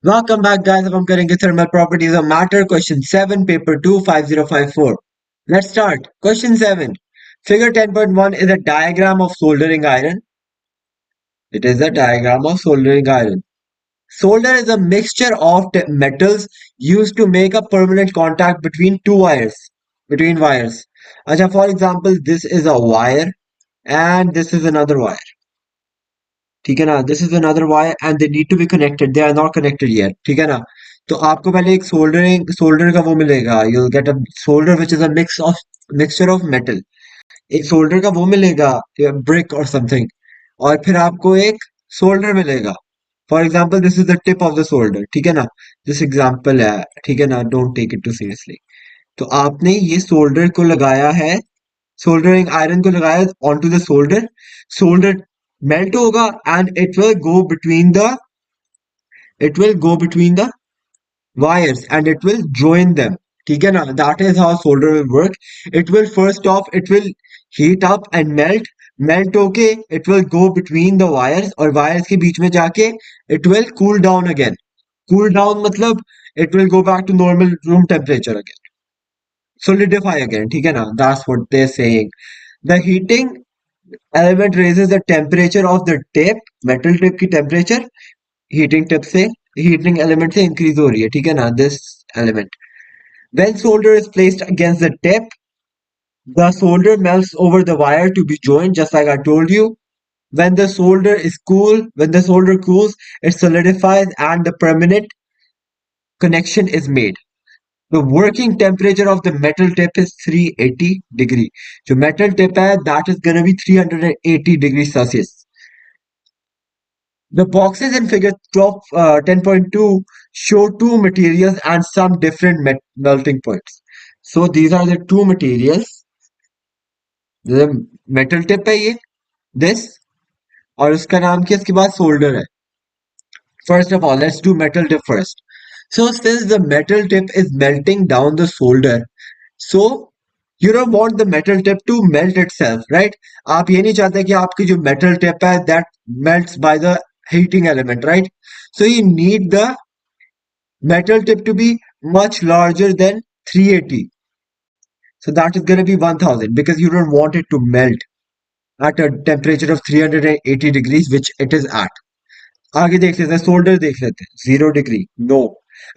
Welcome back, guys. अब हम करेंगे thermal properties of matter. Question 7, paper 2, 5054. Let's start. Question 7. Figure 10.1 is a diagram of soldering iron. It is a diagram of soldering iron. Solder is a mixture of metals used to make a permanent contact between two wires. Between wires. Acha, for example, this is a wire and this is another wire. ठीक है ना, this is another wire and they need to be connected, they are not connected yet, ठीक है ना। तो आपको पहले एक सोल्डर का वो मिलेगा, you get a solder which is a mixture of metal. एक सोल्डर का वो मिलेगा, ब्रिक और समथिंग, और फिर आपको एक सोल्डर मिलेगा। For example this is the tip of the solder, ठीक है ना। दिस एग्जाम्पल है, ठीक है ना, don't take it too seriously. तो आपने ये सोल्डर को लगाया है, सोल्डरिंग आयरन को लगाया onto the solder melt होगा and it will go between the wires and it will join them, ठीक है ना। that is how solder will work. It will first off, it will heat up and melt होके it will go between the wires और wires के बीच में जाके it will cool down again. Cool down मतलब it will go back to normal room temperature again, solidify again, ठीक है ना। that's what they're saying. The heating element raises the temperature of the tip, metal tip की temperature heating tip से, heating element से increase हो रही है, ठीक है ना, this element. When solder is placed against the tip, the solder melts over the wire to be joined, just like I told you. When the solder cools, it solidifies and the permanent connection is made. The working temperature of the metal tip is 380 degree. जो metal tip है, that is gonna be 380 degrees Celsius. The boxes in figure 10.2 show two materials and some different melting points. So these are the two materials. The metal tip है ये, this, और उसका नाम क्या, इसके बाद solder है. First of all, let's do metal tip first. So since the metal tip is melting down the solder, so you don't want the metal tip to melt itself, right? आप ये नहीं चाहते कि आपकी जो metal tip है that melts by the heating element, right? So you need the metal tip to be much larger than 380. So that is going to be 1000 because you don't want it to melt at a temperature of 380 degrees, which it is at. आगे देख लेते हैं, solder देख लेते हैं, 0 degree, no.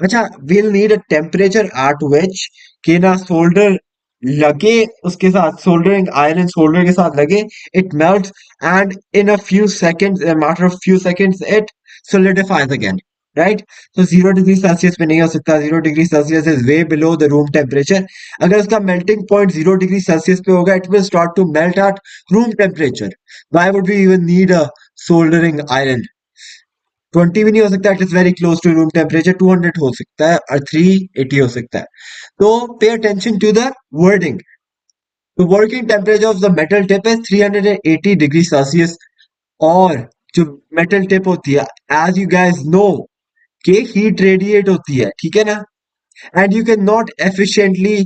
अच्छा, we'll need a temperature at which कि ना सोल्डर लगे, उसके साथ सोल्डरिंग आयरन सोल्डर के साथ लगे, it melts and in a few seconds, a matter of few seconds, it solidifies again, right? So 0 degree Celsius पे नहीं हो सकता, 0 degree Celsius is way below the room temperature. अगर उसका melting point 0 डिग्री सेल्सियस पे होगा, it will start to melt at room temperature. Why would we even need a soldering iron? 20 भी नहीं हो सकता, it is very close to room temperature, 200 हो सकता है और 380 हो सकता है। तो pay attention to the wording. The working temperature of the metal tip है 380 डिग्री सेल्सियस, और जो मेटल टिप होती है, एज यू गाइस नो, कि हीट रेडिएट होती है, ठीक है ना। And you can not efficiently,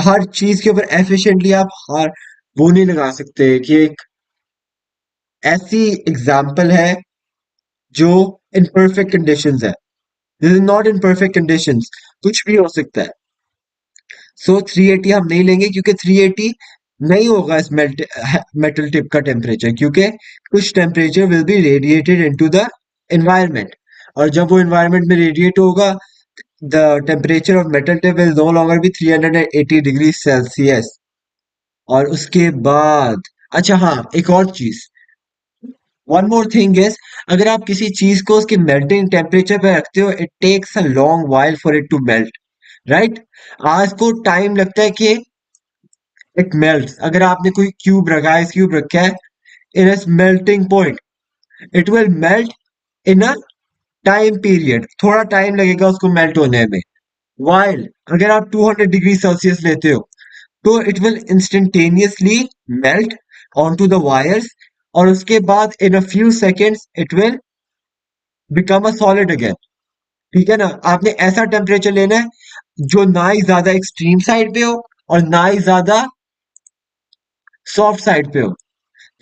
हर चीज के ऊपर एफिशिएंटली आप हर वो नहीं लगा सकते कि एक ऐसी एग्जाम्पल है जो इन परफेक्ट कंडीशंस है। This is not in perfect conditions, कुछ भी हो सकता है। सो 380 हम नहीं लेंगे क्योंकि 380 नहीं होगा इस मेटल टिप का टेम्परेचर, क्योंकि कुछ temperature will be radiated into the environment, और जब वो एनवायरनमेंट में रेडिएट होगा, the temperature of metal tip will no longer be 380 degree Celsius. और उसके बाद, अच्छा हाँ, एक और चीज, वन मोर थिंग इज, अगर आप किसी चीज को उसके मेल्टिंग टेम्परेचर पे रखते हो, it takes a long while for it to melt, right. आज को टाइम लगता है कि इट मेल्ट। अगर आपने कोई क्यूब रखा है, क्यूब रखा है in its melting point, it will melt in a time period, थोड़ा टाइम लगेगा उसको मेल्ट होने में। वाइल अगर आप 200 डिग्री सेल्सियस लेते हो, तो it will instantaneously melt on to the wires, और उसके बाद in a few seconds it will become a solid again, ठीक है ना। आपने ऐसा टेम्परेचर लेना है जो ना ही ज्यादा एक्सट्रीम साइड पे हो और ना ही ज्यादा सॉफ्ट साइड पे हो।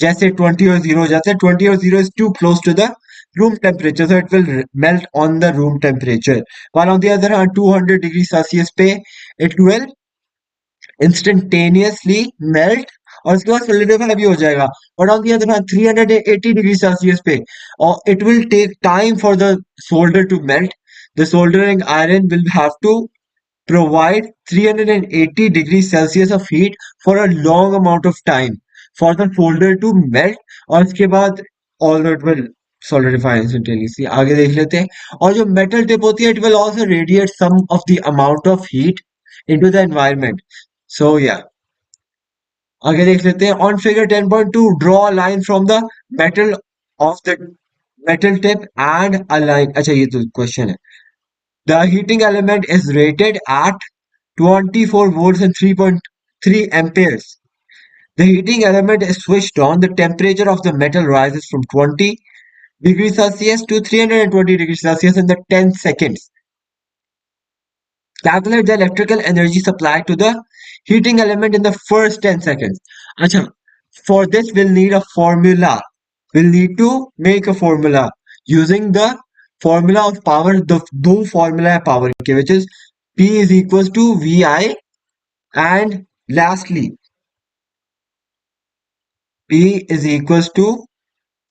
जैसे 20 और 0 हो जाता है, 20 और 0 is too close to the room temperature, so it will melt on the room temperature. While on the other hand, 200 degrees Celsius पे it will instantaneously melt और उसके बाद solidify भी हो जाएगा. But on the other hand, 380 degrees Celsius पे or it will take time for the solder to melt. The soldering iron will have to provide 380 degrees Celsius of heat for a long amount of time for the solder to melt और उसके बाद all that will solidify instantaneously. आगे देख लेते हैं. और जो metal tip होती है, it will also radiate some of the amount of heat into the environment. So yeah. आगे देख लेते हैं. On figure 10.2, draw a line from the metal of the metal tip and a line. अच्छा ये तो question है. The heating element is rated at 24 volts and 3.3 amperes. The heating element is switched on. The temperature of the metal rises from 20 degrees Celsius to 320 degrees Celsius in the 10 seconds. Calculate the electrical energy supplied to the heating element in the first 10 seconds. Acha, for this, we'll need a formula. We'll need to make a formula using the formula of power, the do formula of power, okay, which is P is equals to VI, and lastly, P is equals to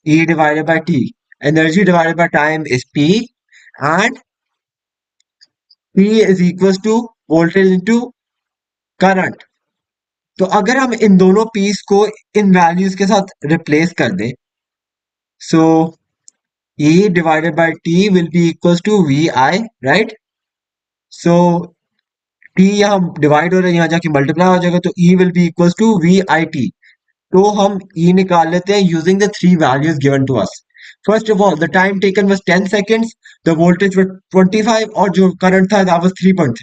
E divided by T. Energy divided by time is P, and P is equals to voltage into current. तो अगर हम इन दोनों piece को इन values के साथ replace कर दें, सो E divided by T will be equals to VI, right? So T यहाँ डिवाइड हो रहा है, यहाँ जाके मल्टीप्लाई हो जाएगा, तो E will be equals to VIT. तो हम E निकाल लेते हैं using the three values given to us. First of all, the time taken was 10 seconds, the voltage was 25 और जो current था that was 3.3.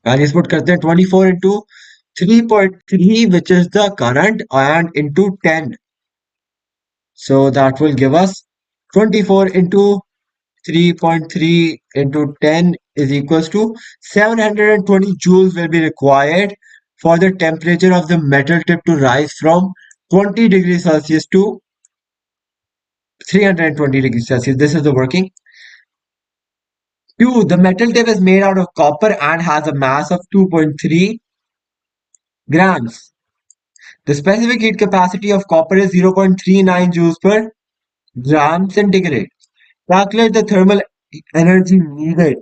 Values put करते हैं 24 into 3.3 which is the current and into 10. So that will give us 24 into 3.3 into 10 is equals to 720 joules will be required for the temperature of the metal tip to rise from 20 degrees Celsius to 320 degrees Celsius. This is the working. 2. The metal tip is made out of copper and has a mass of 2.3 grams. The specific heat capacity of copper is 0.39 joules per gram centigrade. Calculate the thermal energy needed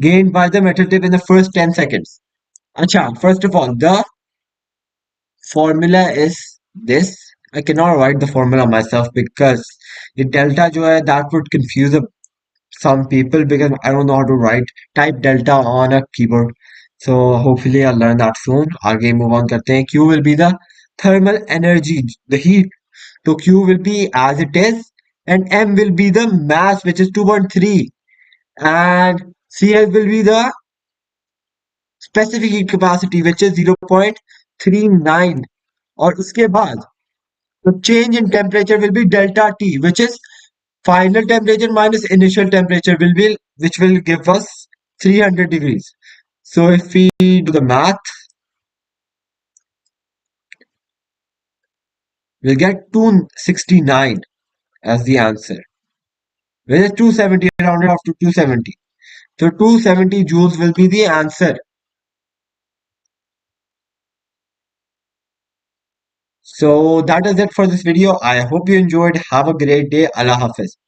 gained by the metal tip in the first 10 seconds. Acha, first of all, the formula is this. I cannot write the formula myself because the delta jo hai, that would confuse some people because I don't know how to write type delta on a keyboard. So hopefully I'll learn that soon. आगे move on करते हैं. Q will be the thermal energy, the heat. So Q will be as it is, and M will be the mass, which is 2.3, and CL will be the specific heat capacity, which is 0.39. और उसके बाद the change in temperature will be delta T, which is final temperature minus initial temperature will be, which will give us 300 degrees. So if we do the math, we'll get 269 as the answer. Where is 270 rounded off to 270? So 270 joules will be the answer. So that is it for this video. I hope you enjoyed. Have a great day. Allah Hafiz.